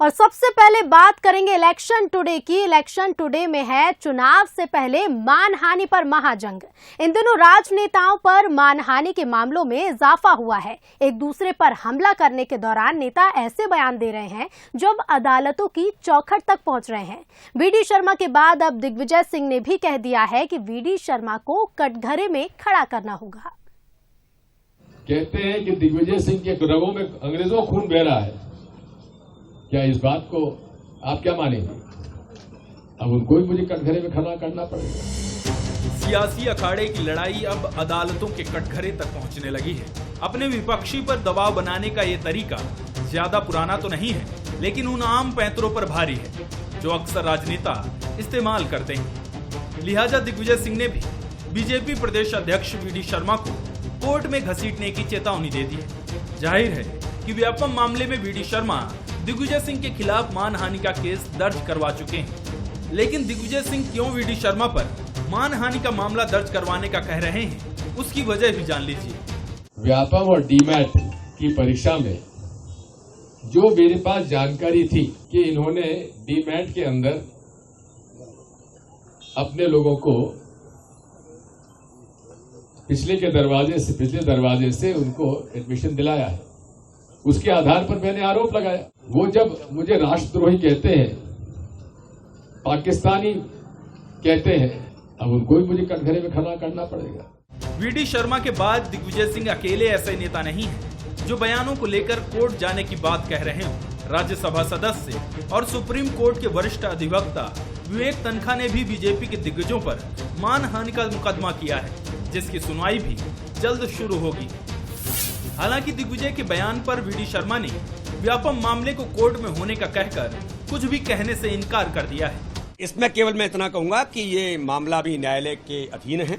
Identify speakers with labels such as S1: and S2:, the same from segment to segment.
S1: और सबसे पहले बात करेंगे इलेक्शन टुडे की। इलेक्शन टुडे में है चुनाव से पहले मानहानि पर महाजंग। इन दिनों राजनेताओं पर मानहानि के मामलों में इजाफा हुआ है। एक दूसरे पर हमला करने के दौरान नेता ऐसे बयान दे रहे हैं जो अब अदालतों की चौखट तक पहुंच रहे हैं। वीडी शर्मा के बाद अब दिग्विजय सिंह ने भी कह दिया है कि वीडी शर्मा को कटघरे में खड़ा करना होगा।
S2: कहते हैं कि दिग्विजय सिंह के रगों में अंग्रेजों खून बह रहा है। क्या इस बात को आप क्या मानेंगे? अब उनको ही मुझे कटघरे में खड़ा करना पड़ेगा।
S3: सियासी अखाड़े की लड़ाई अब अदालतों के कटघरे तक पहुंचने लगी है। अपने विपक्षी पर दबाव बनाने का ये तरीका ज्यादा पुराना तो नहीं है, लेकिन उन आम पैंतरों पर भारी है जो अक्सर राजनेता इस्तेमाल करते हैं। लिहाजा दिग्विजय सिंह ने भी बीजेपी प्रदेश अध्यक्ष वीडी शर्मा को कोर्ट में घसीटने की चेतावनी दे दी है। जाहिर है कि व्यापम मामले में वीडी शर्मा दिग्विजय सिंह के खिलाफ मानहानि का केस दर्ज करवा चुके हैं, लेकिन दिग्विजय सिंह क्यों वीडी शर्मा पर मानहानि का मामला दर्ज करवाने का कह रहे हैं, उसकी वजह भी जान लीजिए।
S2: व्यापम और डीमैट की परीक्षा में जो मेरे पास जानकारी थी कि इन्होंने डीमैट के अंदर अपने लोगों को पिछले दरवाजे से उनको एडमिशन दिलाया है, उसके आधार पर मैंने आरोप लगाया। वो जब मुझे राष्ट्रद्रोही कहते हैं, पाकिस्तानी कहते हैं, अब उनको ही मुझे कटघरे में खड़ा करना पड़ेगा।
S3: वीडी शर्मा के बाद दिग्विजय सिंह अकेले ऐसे नेता नहीं हैं जो बयानों को लेकर कोर्ट जाने की बात कह रहे हो। राज्यसभा सदस्य और सुप्रीम कोर्ट के वरिष्ठ अधिवक्ता विवेक तनखा ने भी बीजेपी के दिग्गजों पर मानहानि का मुकदमा किया है, जिसकी सुनवाई भी जल्द शुरू होगी। हालांकि दिग्विजय के बयान पर वीडी शर्मा ने व्यापम मामले को कोर्ट में होने का कहकर कुछ भी कहने से इनकार कर दिया है।
S4: इसमें केवल मैं इतना कहूंगा कि ये मामला भी न्यायालय के अधीन है,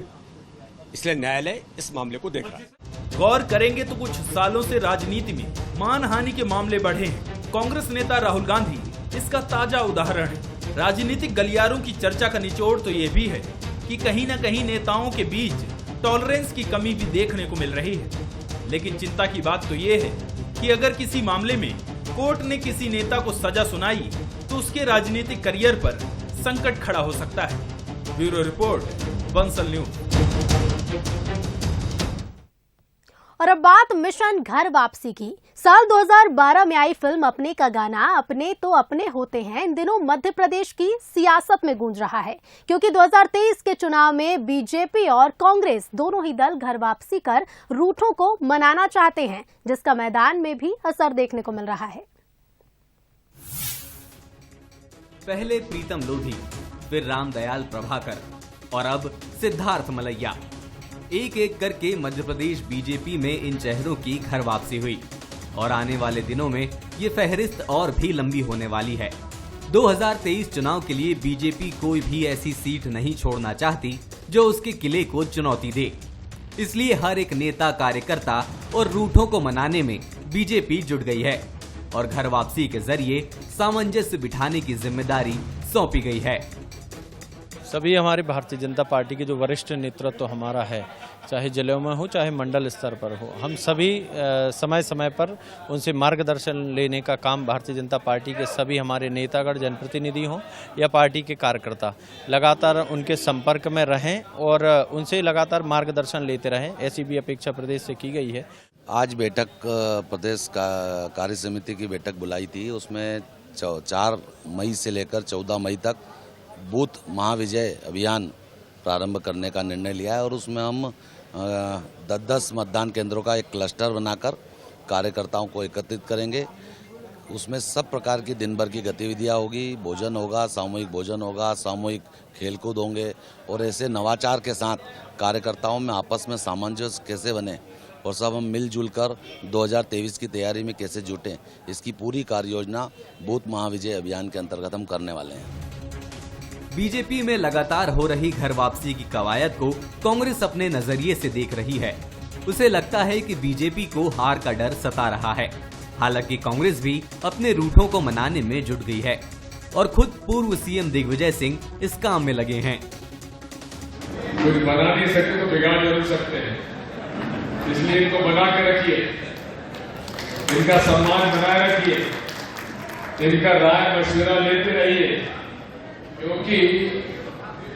S4: इसलिए न्यायालय इस मामले को देख रहा है।
S3: गौर करेंगे तो कुछ सालों से राजनीति में मानहानि के मामले बढ़े हैं। कांग्रेस नेता राहुल गांधी इसका ताजा उदाहरण है। राजनीतिक गलियारों की चर्चा का निचोड़ तो ये भी है कि कहीं न कहीं नेताओं के बीच टॉलरेंस की कमी भी देखने को मिल रही है। लेकिन चिंता की बात तो ये है कि अगर किसी मामले में कोर्ट ने किसी नेता को सजा सुनाई तो उसके राजनीतिक करियर पर संकट खड़ा हो सकता है। Bureau report, Bansal news.
S1: और अब बात मिशन घर वापसी की। साल 2012 में आई फिल्म अपने का गाना अपने तो अपने होते हैं इन दिनों मध्य प्रदेश की सियासत में गूंज रहा है, क्योंकि 2023 के चुनाव में बीजेपी और कांग्रेस दोनों ही दल घर वापसी कर रूठों को मनाना चाहते हैं, जिसका मैदान में भी असर देखने को मिल रहा है।
S5: पहले प्रीतम लोधी, फिर रामदयाल प्रभाकर और अब सिद्धार्थ मलैया। एक एक करके मध्य प्रदेश बीजेपी में इन चेहरों की घर वापसी हुई और आने वाले दिनों में ये फहरिस्त और भी लंबी होने वाली है। 2023 चुनाव के लिए बीजेपी कोई भी ऐसी सीट नहीं छोड़ना चाहती जो उसके किले को चुनौती दे। इसलिए हर एक नेता, कार्यकर्ता और रूठों को मनाने में बीजेपी जुट गई है और घर वापसी के जरिए सामंजस्य बिठाने की जिम्मेदारी सौंपी गई है।
S6: सभी हमारी भारतीय जनता पार्टी के जो वरिष्ठ नेतृत्व हमारा है, चाहे जिलों में हो चाहे मंडल स्तर पर हो, हम सभी समय समय पर उनसे मार्गदर्शन लेने का काम भारतीय जनता पार्टी के सभी हमारे नेतागण, जनप्रतिनिधि हों या पार्टी के कार्यकर्ता लगातार उनके संपर्क में रहें और उनसे लगातार मार्गदर्शन लेते रहें, ऐसी भी अपेक्षा प्रदेश से की गई है।
S7: आज बैठक प्रदेश का कार्य समिति की बैठक बुलाई थी। उसमें 4 मई से लेकर 14 मई तक बूथ महाविजय अभियान प्रारंभ करने का निर्णय लिया है और उसमें हम 10-10 मतदान केंद्रों का एक क्लस्टर बनाकर कार्यकर्ताओं को एकत्रित करेंगे। उसमें सब प्रकार की दिन भर की गतिविधियां होगी, भोजन होगा, सामूहिक भोजन होगा, सामूहिक खेलकूद होंगे और ऐसे नवाचार के साथ कार्यकर्ताओं में आपस में सामंजस्य कैसे बने और सब हम मिलजुल कर 2023 की तैयारी में कैसे जुटें, इसकी पूरी कार्य योजना बूथ महाविजय अभियान के अंतर्गत हम करने वाले हैं।
S5: बीजेपी में लगातार हो रही घर वापसी की कवायद को कांग्रेस अपने नजरिए से देख रही है। उसे लगता है कि बीजेपी को हार का डर सता रहा है। हालांकि कांग्रेस भी अपने रूठों को मनाने में जुट गई है और खुद पूर्व सीएम दिग्विजय सिंह इस काम में लगे हैं।
S2: कुछ बना नहीं सकते तो बिगाड़ जरूर सकते हैं, इसलिए इनको बना के रखिए, इनका सम्मान बनाए रखिए, इनका राय मशवरा लेते रहिए, क्योंकि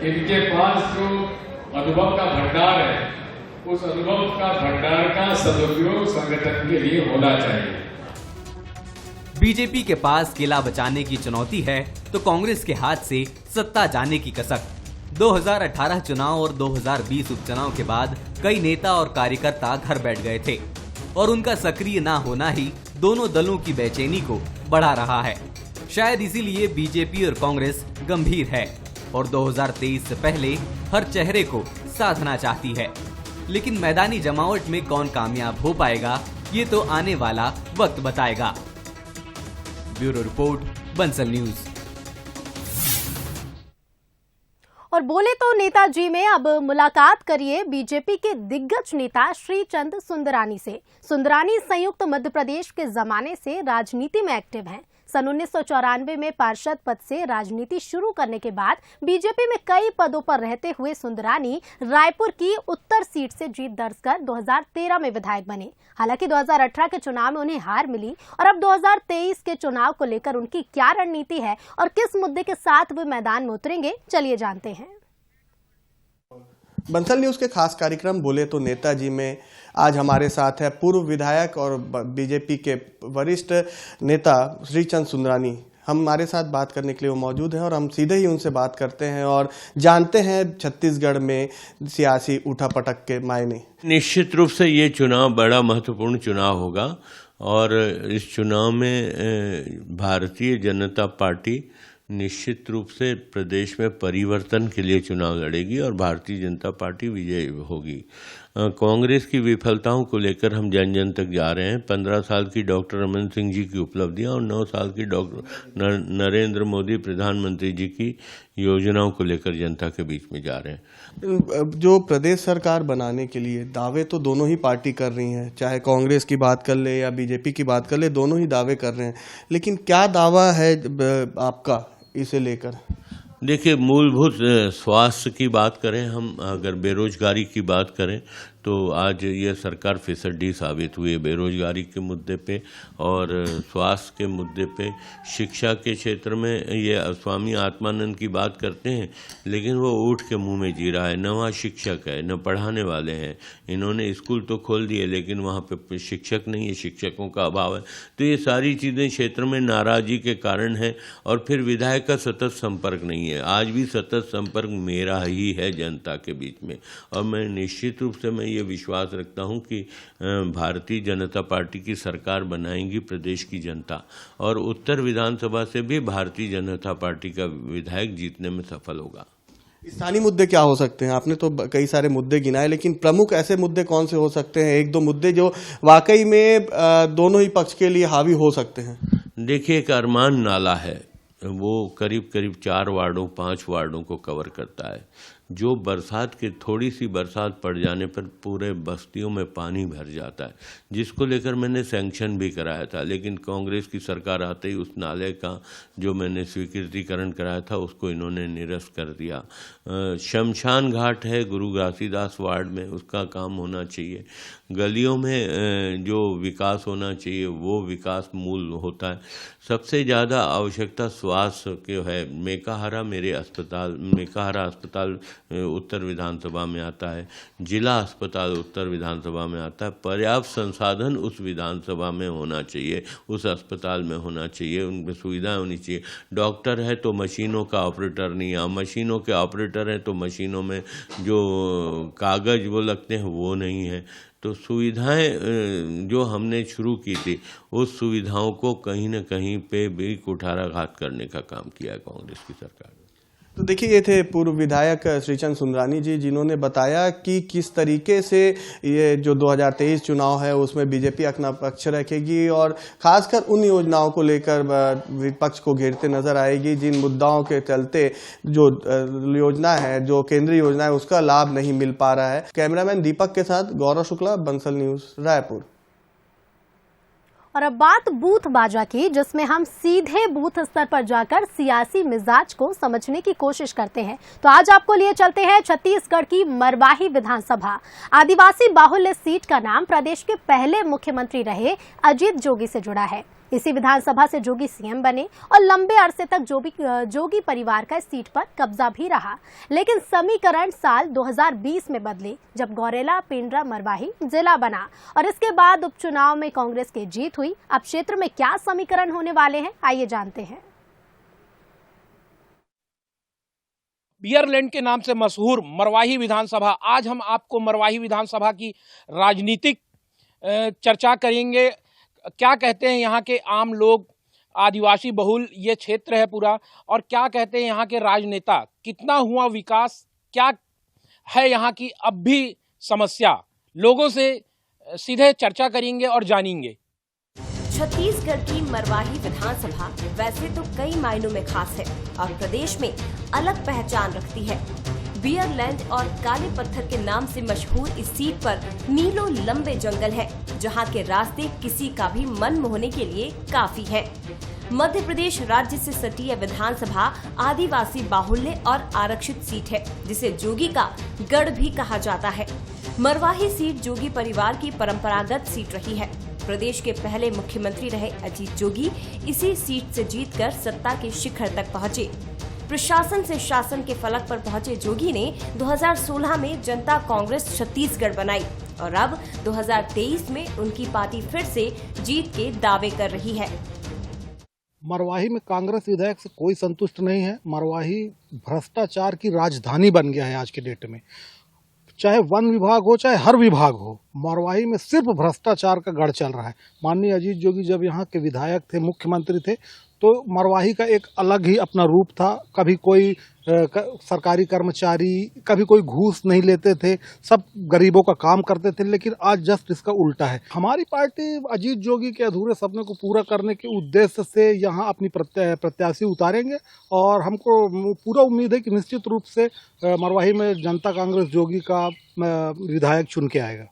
S2: इनके पास जो अनुभव का भंडार है, उस अनुभव का भंडार का सदुपयोग संगठन के लिए होना चाहिए।
S5: बीजेपी के पास किला बचाने की चुनौती है तो कांग्रेस के हाथ से सत्ता जाने की कसक। 2018 चुनाव और 2020 उपचुनाव के बाद कई नेता और कार्यकर्ता घर बैठ गए थे और उनका सक्रिय ना होना ही दोनों दलों की बेचैनी को बढ़ा रहा है। शायद इसीलिए बीजेपी और कांग्रेस गंभीर है और 2023 से पहले हर चेहरे को साधना चाहती है, लेकिन मैदानी जमावट में कौन कामयाब हो पाएगा ये तो आने वाला वक्त बताएगा। Bureau report, Bansal news.
S1: और बोले तो नेताजी में अब मुलाकात करिए बीजेपी के दिग्गज नेता श्रीचंद सुंदरानी से। सुंदरानी संयुक्त मध्य प्रदेश के जमाने से राजनीति में एक्टिव हैं। सन 1994 में पार्षद पद से राजनीति शुरू करने के बाद बीजेपी में कई पदों पर रहते हुए सुंदरानी रायपुर की उत्तर सीट से जीत दर्ज कर 2013 में विधायक बने। हालांकि 2018 के चुनाव में उन्हें हार मिली और अब 2023 के चुनाव को लेकर उनकी क्या रणनीति है और किस मुद्दे के साथ वे मैदान में उतरेंगे, चलिए जानते हैं।
S8: बंसल न्यूज के खास कार्यक्रम बोले तो नेताजी में आज हमारे साथ है पूर्व विधायक और बीजेपी के वरिष्ठ नेता श्रीचंद सुंदरानी। हमारे साथ बात करने के लिए वो मौजूद हैं और हम सीधे ही उनसे बात करते हैं और जानते हैं छत्तीसगढ़ में सियासी उठापटक के मायने।
S9: निश्चित रूप से ये चुनाव बड़ा महत्वपूर्ण चुनाव होगा और इस चुनाव में भारतीय जनता पार्टी निश्चित रूप से प्रदेश में परिवर्तन के लिए चुनाव लड़ेगी और भारतीय जनता पार्टी विजयी होगी। कांग्रेस की विफलताओं को लेकर हम जन जन तक जा रहे हैं। 15 साल की डॉक्टर रमन सिंह जी की उपलब्धियां और 9 साल की डॉक्टर नरेंद्र मोदी प्रधानमंत्री जी की योजनाओं को लेकर जनता के बीच में जा रहे हैं।
S8: जो प्रदेश सरकार बनाने के लिए दावे तो दोनों ही पार्टी कर रही हैं, चाहे कांग्रेस की बात कर ले या बीजेपी की बात कर ले, दोनों ही दावे कर रहे हैं, लेकिन क्या दावा है आपका इसे लेकर?
S9: देखिए, मूलभूत स्वास्थ्य की बात करें, हम अगर बेरोजगारी की बात करें तो आज ये सरकार फिसड्डी साबित हुई है बेरोजगारी के मुद्दे पे और स्वास्थ्य के मुद्दे पे। शिक्षा के क्षेत्र में ये स्वामी आत्मानंद की बात करते हैं, लेकिन वो ऊँट के मुंह में जी रहा है। न वहाँ शिक्षक है, न पढ़ाने वाले हैं। इन्होंने स्कूल तो खोल दिए, लेकिन वहाँ पे शिक्षक नहीं है, शिक्षकों का अभाव है। तो ये सारी चीज़ें क्षेत्र में नाराज़गी के कारण है और फिर विधायक का सतत संपर्क नहीं है। आज भी सतत संपर्क मेरा ही है जनता के बीच में और मैं निश्चित रूप से मैं ये विश्वास रखता हूं कि भारतीय जनता पार्टी की सरकार बनाएंगी प्रदेश की जनता और उत्तर विधानसभा से भी भारतीय जनता पार्टी का विधायक जीतने में सफल होगा।
S8: स्थानीय मुद्दे क्या हो सकते हैं? आपने तो कई सारे मुद्दे गिनाए, लेकिन प्रमुख ऐसे मुद्दे कौन से हो सकते हैं, एक दो मुद्दे जो वाकई में दोनों ही पक्ष के लिए हावी हो सकते हैं?
S9: देखिए, एक अरमान नाला है, वो करीब करीब 4 वार्डों 5 वार्डों को कवर करता है। जो बरसात के थोड़ी सी बरसात पड़ जाने पर पूरे बस्तियों में पानी भर जाता है, जिसको लेकर मैंने सैंक्शन भी कराया था, लेकिन कांग्रेस की सरकार आते ही उस नाले का जो मैंने स्वीकृतिकरण कराया था उसको इन्होंने निरस्त कर दिया। शमशान घाट है गुरु घासीदास वार्ड में, उसका काम होना चाहिए। गलियों में जो विकास होना चाहिए वो विकास मूल होता है। सबसे ज़्यादा आवश्यकता स्वास्थ्य के है। मेकाहारा अस्पताल उत्तर विधानसभा में आता है, जिला अस्पताल उत्तर विधानसभा में आता है। पर्याप्त संसाधन उस विधानसभा में होना चाहिए, उस अस्पताल में होना चाहिए, उनमें सुविधाएं होनी चाहिए। डॉक्टर है तो मशीनों का ऑपरेटर नहीं है, मशीनों के ऑपरेटर हैं तो मशीनों में जो कागज वो लगते हैं वो नहीं है। तो सुविधाएं जो हमने शुरू की थी उस सुविधाओं को कहीं न कहीं पे भी कुठाराघात करने का काम किया है कांग्रेस की सरकार।
S8: तो देखिए, ये थे पूर्व विधायक श्रीचंद सुंदरानी जी, जिन्होंने बताया कि किस तरीके से ये जो 2023 चुनाव है उसमें बीजेपी अपना पक्ष रखेगी और खासकर उन योजनाओं को लेकर विपक्ष को घेरते नजर आएगी जिन मुद्दाओं के चलते जो योजना है, जो केंद्रीय योजना है, उसका लाभ नहीं मिल पा रहा है। कैमरामैन दीपक के साथ गौरव शुक्ला, बंसल न्यूज, रायपुर।
S1: और अब बात बूथ बाजा की, जिसमें हम सीधे बूथ स्तर पर जाकर सियासी मिजाज को समझने की कोशिश करते हैं। तो आज आपको लिए चलते हैं छत्तीसगढ़ की मरवाही विधानसभा। आदिवासी बाहुल्य सीट का नाम प्रदेश के पहले मुख्यमंत्री रहे अजीत जोगी से जुड़ा है। इसी विधानसभा से जोगी सीएम बने और लंबे अरसे तक जोगी परिवार का इस सीट पर कब्जा भी रहा। लेकिन समीकरण साल 2020 में बदले जब गौरेला पेंड्रा मरवाही जिला बना और इसके बाद उपचुनाव में कांग्रेस की जीत हुई। अब क्षेत्र में क्या समीकरण होने वाले हैं, आइए जानते हैं।
S10: बियरलैंड के नाम से मशहूर मरवाही विधानसभा, आज हम आपको मरवाही विधानसभा की राजनीतिक चर्चा करेंगे। क्या कहते हैं यहाँ के आम लोग, आदिवासी बहुल ये क्षेत्र है पूरा, और क्या कहते हैं यहाँ के राजनेता, कितना हुआ विकास, क्या है यहाँ की अब भी समस्या, लोगों से सीधे चर्चा करेंगे और जानेंगे।
S11: छत्तीसगढ़ की मरवाही विधानसभा वैसे तो कई मायनों में खास है और प्रदेश में अलग पहचान रखती है। बियरलैंड और काले पत्थर के नाम से मशहूर इस सीट पर मीलों लंबे जंगल है, जहां के रास्ते किसी का भी मन मोहने के लिए काफी है। मध्य प्रदेश राज्य से सटी यह विधानसभा आदिवासी बाहुल्य और आरक्षित सीट है, जिसे जोगी का गढ़ भी कहा जाता है। मरवाही सीट जोगी परिवार की परंपरागत सीट रही है। प्रदेश के पहले मुख्यमंत्री रहे अजीत जोगी इसी सीट से जीतकर सत्ता के शिखर तक पहुंचे। प्रशासन से शासन के फलक पर पहुंचे जोगी ने 2016 में जनता कांग्रेस छत्तीसगढ़ बनाई और अब 2023 में उनकी पार्टी फिर से जीत के दावे कर रही है।
S12: मरवाही में कांग्रेस विधायक से कोई संतुष्ट नहीं है। मरवाही भ्रष्टाचार की राजधानी बन गया है आज के डेट में, चाहे वन विभाग हो चाहे हर विभाग हो, मरवाही में सिर्फ भ्रष्टाचार का गढ़ चल रहा है। माननीय अजीत जोगी जब यहाँ के विधायक थे, मुख्यमंत्री थे, तो मरवाही का एक अलग ही अपना रूप था। कभी कोई सरकारी कर्मचारी, कभी कोई घूस नहीं लेते थे, सब गरीबों का काम करते थे। लेकिन आज जस्ट इसका उल्टा है। हमारी पार्टी अजीत जोगी के अधूरे सपने को पूरा करने के उद्देश्य से यहाँ अपनी प्रत्याशी उतारेंगे और हमको पूरा उम्मीद है कि निश्चित रूप से मरवाही में जनता कांग्रेस जोगी का विधायक चुन के आएगा।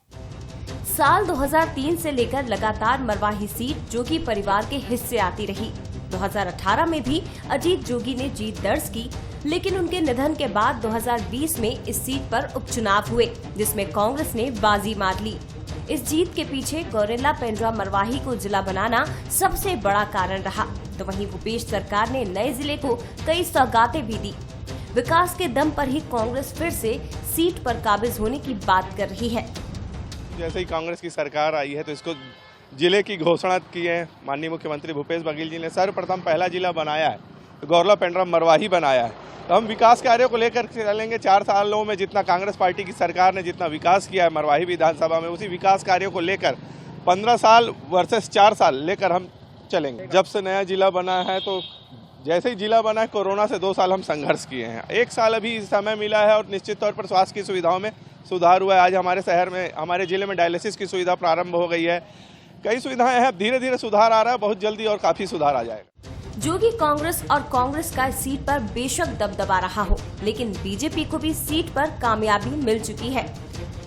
S11: साल 2003 से लेकर लगातार मरवाही सीट जोगी परिवार के हिस्से आती रही। 2018 में भी अजीत जोगी ने जीत दर्ज की, लेकिन उनके निधन के बाद 2020 में इस सीट पर उपचुनाव हुए, जिसमें कांग्रेस ने बाजी मार ली। इस जीत के पीछे गौरेला पेंड्रा मरवाही को जिला बनाना सबसे बड़ा कारण रहा। तो वहीं भूपेश सरकार ने नए जिले को कई सौगातें भी दी। विकास के दम पर ही कांग्रेस फिर से सीट पर काबिज होने की बात कर रही है।
S13: जैसे ही कांग्रेस की सरकार आई है तो इसको जिले की घोषणा की है। माननीय मुख्यमंत्री भूपेश बघेल जी ने सर्वप्रथम पहला जिला बनाया है, तो गौरेला पेंड्रा मरवाही बनाया है। तो हम विकास कार्यों को लेकर चलेंगे। 4 सालों में जितना कांग्रेस पार्टी की सरकार ने जितना विकास किया है मरवाही विधानसभा में, उसी विकास कार्यों को लेकर 15 साल वर्सेस 4 साल लेकर हम चलेंगे। जब से नया जिला बना है, तो जैसे ही जिला बना है, कोरोना से 2 साल हम संघर्ष किए हैं। 1 साल अभी समय मिला है और निश्चित तौर पर स्वास्थ्य की सुविधाओं में सुधार हुआ है। आज हमारे शहर में, हमारे जिले में डायलिसिस की सुविधा प्रारंभ हो गई है। कई सुविधाएं हैं, धीरे धीरे सुधार आ रहा है, बहुत जल्दी और काफी सुधार आ जाएगा।
S11: जोगी कांग्रेस और कांग्रेस का इस सीट पर बेशक दबदबा रहा हो, लेकिन बीजेपी को भी सीट पर कामयाबी मिल चुकी है।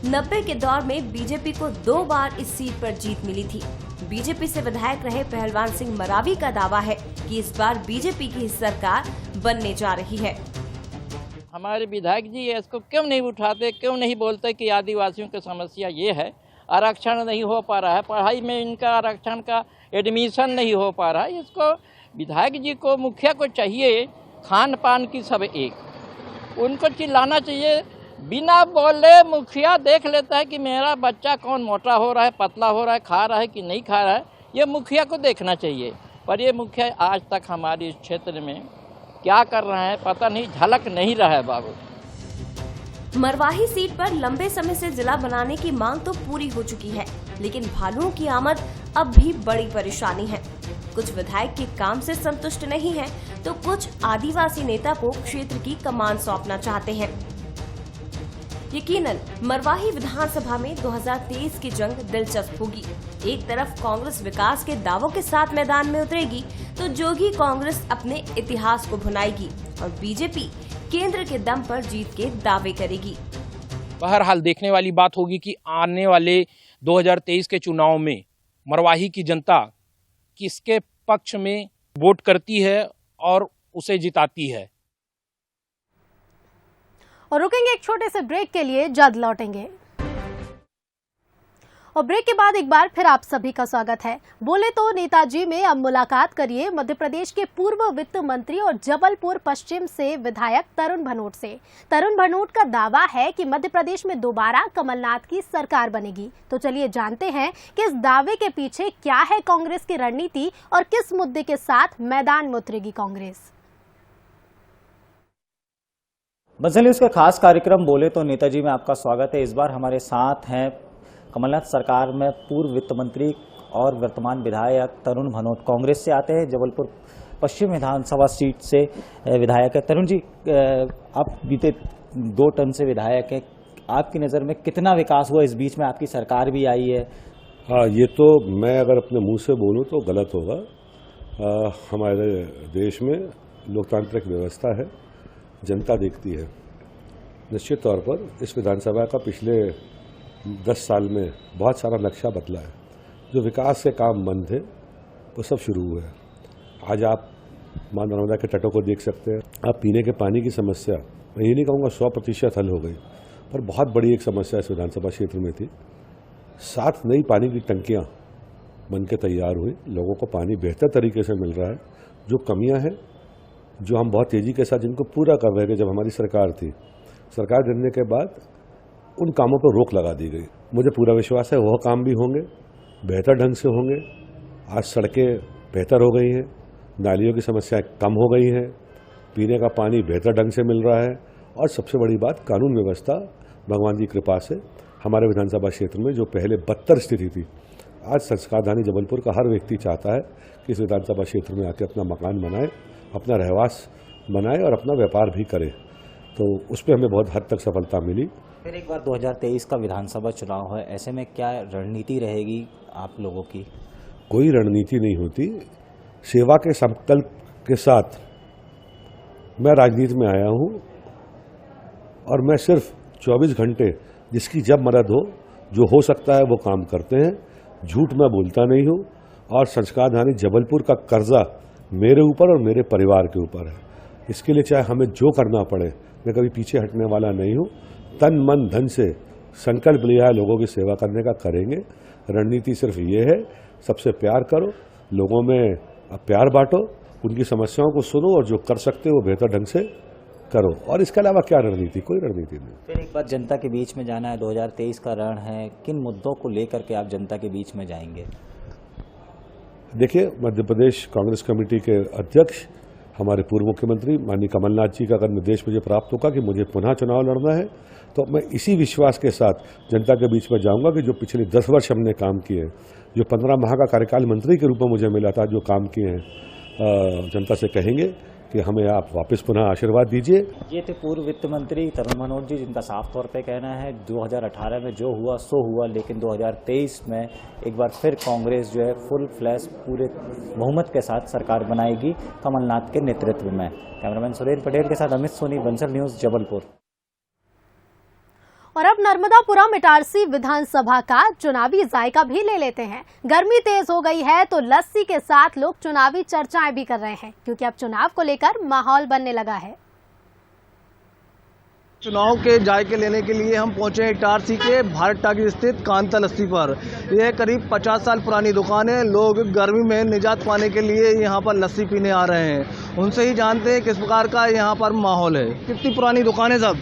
S11: 90 के दौर में बीजेपी को 2 बार इस सीट पर जीत मिली थी। बीजेपी से विधायक रहे पहलवान सिंह मरावी का दावा है कि इस बार बीजेपी की सरकार बनने जा रही है।
S14: हमारे विधायक जी इसको क्यों नहीं उठाते, क्यों नहीं बोलते कि आदिवासियों की समस्या ये है, आरक्षण नहीं हो पा रहा है, पढ़ाई में इनका आरक्षण का एडमिशन नहीं हो पा रहा है। इसको विधायक जी को, मुखिया को चाहिए खान पान की सब एक, उनको चिल्लाना चाहिए। बिना बोले मुखिया देख लेता है कि मेरा बच्चा कौन मोटा हो रहा है, पतला हो रहा है, खा रहा है कि नहीं खा रहा है, ये मुखिया को देखना चाहिए। पर ये मुखिया आज तक हमारे इस क्षेत्र में क्या कर रहे हैं पता नहीं, झलक नहीं रहा है बाबू।
S11: मरवाही सीट पर लंबे समय से जिला बनाने की मांग तो पूरी हो चुकी है, लेकिन भालुओं की आमद अब भी बड़ी परेशानी है। कुछ विधायक के काम से संतुष्ट नहीं है, तो कुछ आदिवासी नेता को क्षेत्र की कमान सौंपना चाहते हैं। यकीनन मरवाही विधानसभा में 2023 की जंग दिलचस्प होगी। एक तरफ कांग्रेस विकास के दावों के साथ मैदान में उतरेगी, तो जोगी कांग्रेस अपने इतिहास को भुनाएगी और बीजेपी केंद्र के दम पर जीत के दावे करेगी।
S10: बहरहाल देखने वाली बात होगी कि आने वाले 2023 के चुनाव में मरवाही की जनता किसके पक्ष में वोट करती है और उसे जिताती है।
S1: और रुकेंगे एक छोटे से ब्रेक के लिए, जल्द लौटेंगे। और ब्रेक के बाद एक बार फिर आप सभी का स्वागत है। बोले तो नेताजी में अब मुलाकात करिए मध्य प्रदेश के पूर्व वित्त मंत्री और जबलपुर पश्चिम से विधायक तरुण भनोट से। तरुण भनोट का दावा है कि मध्य प्रदेश में दोबारा कमलनाथ की सरकार बनेगी। तो चलिए जानते हैं कि इस दावे के पीछे क्या है कांग्रेस की रणनीति और किस मुद्दे के साथ मैदान में उतरेगी कांग्रेस।
S15: बंसल न्यूज़ का खास कार्यक्रम बोले तो नेताजी में आपका स्वागत है। इस बार हमारे साथ हैं कमलनाथ सरकार में पूर्व वित्त मंत्री और वर्तमान विधायक तरुण भनोट, कांग्रेस से आते हैं, जबलपुर पश्चिम विधानसभा सीट से विधायक है। तरुण जी, आप बीते 2 टर्म से विधायक हैं, आपकी नज़र में कितना विकास हुआ? इस बीच में आपकी सरकार भी आई है।
S16: हाँ, ये तो मैं अगर अपने मुंह से बोलूँ तो गलत होगा। हमारे देश में लोकतांत्रिक व्यवस्था है, जनता देखती है। निश्चित तौर पर इस विधानसभा का पिछले 10 साल में बहुत सारा नक्शा बदला है। जो विकास के काम बंद थे वो सब शुरू हुए हैं। आज आप मां नर्मदा के तटों को देख सकते हैं। आप पीने के पानी की समस्या, मैं ये नहीं कहूँगा 100% हल हो गई, पर बहुत बड़ी एक समस्या इस विधानसभा क्षेत्र में थी। 7 नई पानी की टंकियाँ बन के तैयार हुई, लोगों को पानी बेहतर तरीके से मिल रहा है। जो कमियाँ हैं, जो हम बहुत तेज़ी के साथ जिनको पूरा कर रहे थे जब हमारी सरकार थी, सरकार गिरने के बाद उन कामों पर रोक लगा दी गई। मुझे पूरा विश्वास है वह काम भी होंगे, बेहतर ढंग से होंगे। आज सड़कें बेहतर हो गई हैं, नालियों की समस्याएं कम हो गई हैं, पीने का पानी बेहतर ढंग से मिल रहा है और सबसे बड़ी बात कानून व्यवस्था भगवान की कृपा से हमारे विधानसभा क्षेत्र में जो पहले बदतर स्थिति थी, आज संस्कारधानी जबलपुर का हर व्यक्ति चाहता है कि इस विधानसभा क्षेत्र में आकर अपना मकान बनाए, अपना रहवास बनाए और अपना व्यापार भी करे। तो उस पर हमें बहुत हद तक सफलता मिली।
S15: फिर एक बार 2023 का विधानसभा चुनाव है, ऐसे में क्या रणनीति रहेगी आप लोगों की?
S16: कोई रणनीति नहीं होती। सेवा के संकल्प के साथ मैं राजनीति में आया हूँ और मैं सिर्फ 24 घंटे जिसकी जब मदद हो, जो हो सकता है वो काम करते हैं। झूठ मैं बोलता नहीं हूँ और संस्कारधानी जबलपुर का कर्जा मेरे ऊपर और मेरे परिवार के ऊपर है। इसके लिए चाहे हमें जो करना पड़े, मैं कभी पीछे हटने वाला नहीं हूँ। तन मन धन से संकल्प लिया है लोगों की सेवा करने का, करेंगे। रणनीति सिर्फ ये है, सबसे प्यार करो, लोगों में प्यार बांटो, उनकी समस्याओं को सुनो और जो कर सकते हो वो बेहतर ढंग से करो। और इसके अलावा क्या रणनीति? कोई रणनीति नहीं।
S15: फिर एक बार जनता के बीच में जाना है, 2023 का रण है, किन मुद्दों को लेकर के आप जनता के बीच में जाएंगे?
S16: देखिए, मध्य प्रदेश कांग्रेस कमेटी के अध्यक्ष हमारे पूर्व मुख्यमंत्री माननीय कमलनाथ जी का अगर निर्देश मुझे प्राप्त होगा कि मुझे पुनः चुनाव लड़ना है, तो मैं इसी विश्वास के साथ जनता के बीच में जाऊंगा कि जो पिछले 10 वर्ष हमने काम किए हैं, जो 15 माह का कार्यकाल मंत्री के रूप में मुझे मिला था, जो काम किए हैं, जनता से कहेंगे कि हमें आप वापस पुनः आशीर्वाद दीजिए।
S15: ये थे पूर्व वित्त मंत्री तरुण भनोट जी, जिनका साफ तौर पे कहना है 2018 में जो हुआ सो हुआ, लेकिन 2023 में एक बार फिर कांग्रेस जो है फुल फ्लैश पूरे बहुमत के साथ सरकार बनाएगी कमलनाथ के नेतृत्व में। कैमरामैन सुरेश पटेल के साथ अमित सोनी, बंसल न्यूज़, जबलपुर।
S1: और अब नर्मदापुरम इटारसी विधानसभा का चुनावी जायका भी ले लेते हैं। गर्मी तेज हो गई है तो लस्सी के साथ लोग चुनावी चर्चाएं भी कर रहे हैं, क्योंकि अब चुनाव को लेकर माहौल बनने लगा है।
S17: चुनाव के जायके लेने के लिए हम पहुंचे हैं इटारसी के भारत टाकी स्थित कांता लस्सी पर। यह करीब 50 साल पुरानी दुकान है। लोग गर्मी में निजात पाने के लिए यहाँ पर लस्सी पीने आ रहे हैं। उनसे ही जानते हैं किस प्रकार का यहाँ पर माहौल है। कितनी पुरानी दुकान है सब?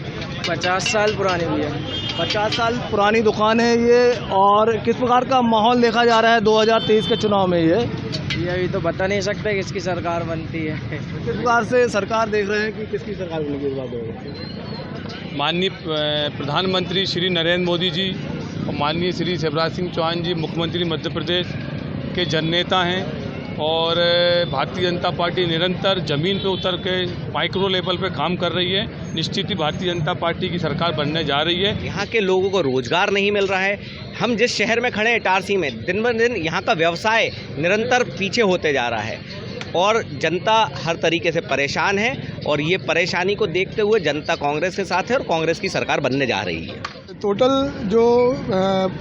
S18: 50 साल पुरानी भी है।
S17: 50 साल पुरानी दुकान है ये। और किस प्रकार का माहौल देखा जा रहा है 2023 के चुनाव में? ये
S18: अभी तो बता नहीं सकते किसकी सरकार बनती है।
S17: किस प्रकार से सरकार देख रहे हैं कि किसकी सरकार बनेगी इस बात?
S19: माननीय प्रधानमंत्री श्री नरेंद्र मोदी जी और माननीय श्री शिवराज सिंह चौहान जी मुख्यमंत्री मध्य प्रदेश के जननेता हैं और भारतीय जनता पार्टी निरंतर ज़मीन पे उतर के माइक्रो लेवल पे काम कर रही है। निश्चित ही भारतीय जनता पार्टी की सरकार बनने जा रही है।
S20: यहाँ के लोगों को रोजगार नहीं मिल रहा है। हम जिस शहर में खड़े हैं इटारसी में, दिन ब दिन यहाँ का व्यवसाय निरंतर पीछे होते जा रहा है और जनता हर तरीके से परेशान है। और ये परेशानी को देखते हुए जनता कांग्रेस के साथ है और कांग्रेस की सरकार बनने जा रही है।
S21: टोटल जो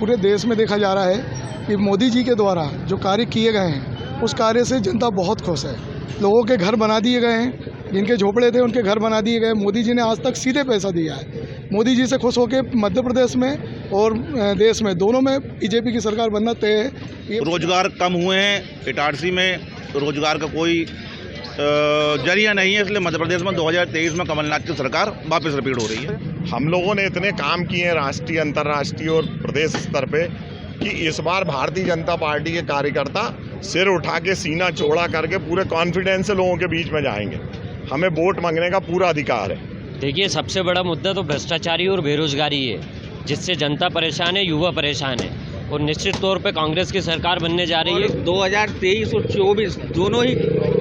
S21: पूरे देश में देखा जा रहा है कि मोदी जी के द्वारा जो कार्य किए गए हैं, उस कार्य से जनता बहुत खुश है। लोगों के घर बना दिए गए हैं, जिनके झोपड़े थे उनके घर बना दिए गए। मोदी जी ने आज तक सीधे पैसा दिया है। मोदी जी से खुश होकर मध्य प्रदेश में और देश में दोनों में बीजेपी की सरकार बनना तय है।
S4: रोजगार कम हुए हैं, इटारसी में रोजगार का कोई जरिया नहीं है, इसलिए मध्य प्रदेश में 2023 में कमलनाथ की सरकार वापस रिपीट हो रही है।
S22: हम लोगों ने इतने काम किए हैं राष्ट्रीय, अंतर्राष्ट्रीय और प्रदेश स्तर पे कि इस बार भारतीय जनता पार्टी के कार्यकर्ता सिर उठा के सीना चौड़ा करके पूरे कॉन्फिडेंस से लोगों के बीच में जाएंगे। हमें वोट मांगने का पूरा अधिकार है।
S23: देखिए, सबसे बड़ा मुद्दा तो भ्रष्टाचारी और बेरोजगारी है, जिससे जनता परेशान है, युवा परेशान है और निश्चित तौर पे कांग्रेस की सरकार बनने जा रही है।
S20: 2023 और 24 दोनों ही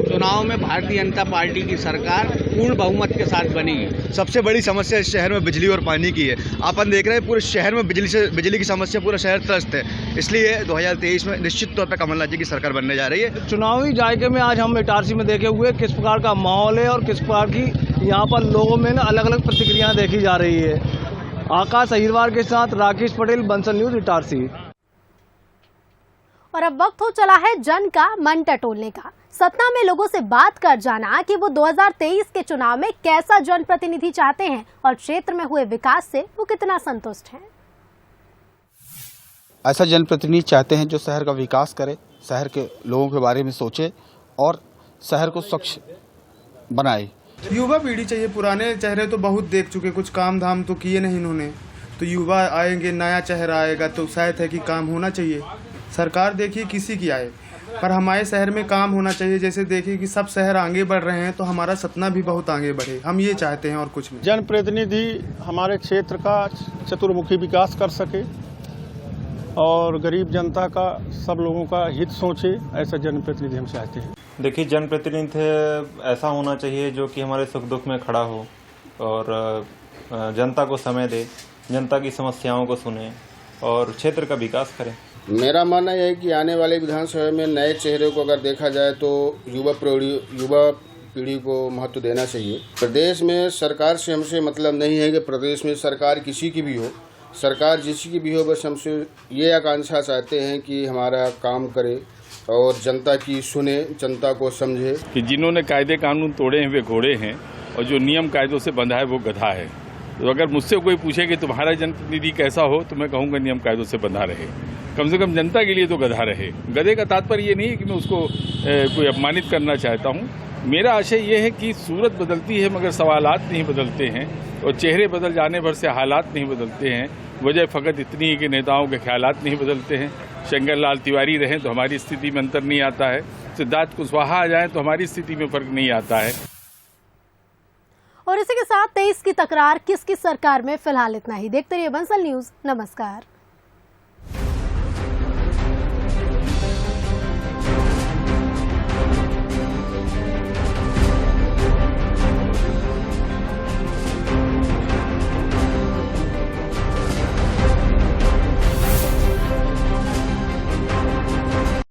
S20: चुनाव में भारतीय जनता पार्टी की सरकार पूर्ण बहुमत के साथ बनेगी।
S24: सबसे बड़ी समस्या इस शहर में बिजली और पानी की है। अपन देख रहे हैं पूरे शहर में बिजली की समस्या, पूरा शहर त्रस्त है। इसलिए 2023 में निश्चित तौर पर कमलनाथ जी की सरकार बनने जा रही है।
S17: चुनावी जायके में आज हम इटारसी में देखे हुए किस प्रकार का माहौल है और किस प्रकार की यहाँ पर लोगों में अलग अलग प्रतिक्रियाएं देखी जा रही है। आकाश अहिरवार के साथ राकेश पटेल, बंसल न्यूज, इटारसी।
S1: और अब वक्त हो चला है जन का मन टटोलने का। सतना में लोगों से बात कर जाना कि वो 2023 के चुनाव में कैसा जनप्रतिनिधि चाहते हैं और क्षेत्र में हुए विकास से वो कितना संतुष्ट हैं।
S25: ऐसा जनप्रतिनिधि चाहते हैं जो शहर का विकास करे, शहर के लोगों के बारे में सोचे और शहर को स्वच्छ बनाए।
S26: युवा पीढ़ी चाहिए। पुराने चेहरे तो बहुत देख चुके, कुछ काम धाम तो किए नहीं इन्होंने। तो युवा आएंगे, नया चेहरा आएगा तो शायद है कि काम होना चाहिए। सरकार देखिए किसी की आए, पर हमारे शहर में काम होना चाहिए। जैसे देखिए कि सब शहर आगे बढ़ रहे हैं तो हमारा सतना भी बहुत आगे बढ़े, हम ये चाहते हैं और कुछ नहीं।
S27: जनप्रतिनिधि हमारे क्षेत्र का चतुर्मुखी विकास कर सके और गरीब जनता का, सब लोगों का हित सोचे, ऐसा जनप्रतिनिधि हम चाहते हैं।
S28: देखिए, जनप्रतिनिधि ऐसा होना चाहिए जो कि हमारे सुख दुख में खड़ा हो और जनता को समय दे, जनता की समस्याओं को सुने और क्षेत्र का विकास करें।
S29: मेरा मानना यह है कि आने वाले विधानसभा में नए चेहरे को अगर देखा जाए तो युवा पीढ़ी को महत्व देना चाहिए। प्रदेश में सरकार से हमसे मतलब नहीं है कि प्रदेश में सरकार किसी की भी हो, सरकार जिसकी की भी हो, बस हमसे ये आकांक्षा चाहते हैं कि हमारा काम करे और जनता की सुने, जनता को समझे।
S30: कि जिन्होंने कायदे कानून तोड़े हैं वे घोड़े हैं और जो नियम कायदों से बंधा है वो गधा है। तो अगर मुझसे कोई पूछे कि तुम्हारा जनप्रतिनिधि कैसा हो तो मैं कहूँगा नियम कायदों से बंधा रहे, कम से कम जनता के लिए तो गधा रहे। गधे का तात्पर्य ये नहीं है कि मैं उसको कोई अपमानित करना चाहता हूँ। मेरा आशय ये है कि सूरत बदलती है मगर सवालात नहीं बदलते हैं और चेहरे बदल जाने भर से हालात नहीं बदलते हैं। वजह फ़कत इतनी है कि नेताओं के ख्यालात नहीं बदलते हैं। शंकर लाल तिवारी रहें तो हमारी स्थिति में अंतर नहीं आता है, सिद्धार्थ कुशवाहा आ जाएं तो हमारी स्थिति में फर्क नहीं आता है।
S1: और इसी के साथ 23 की तकरार किसकी सरकार में फिलहाल इतना ही। देखते रहिए बंसल न्यूज। नमस्कार।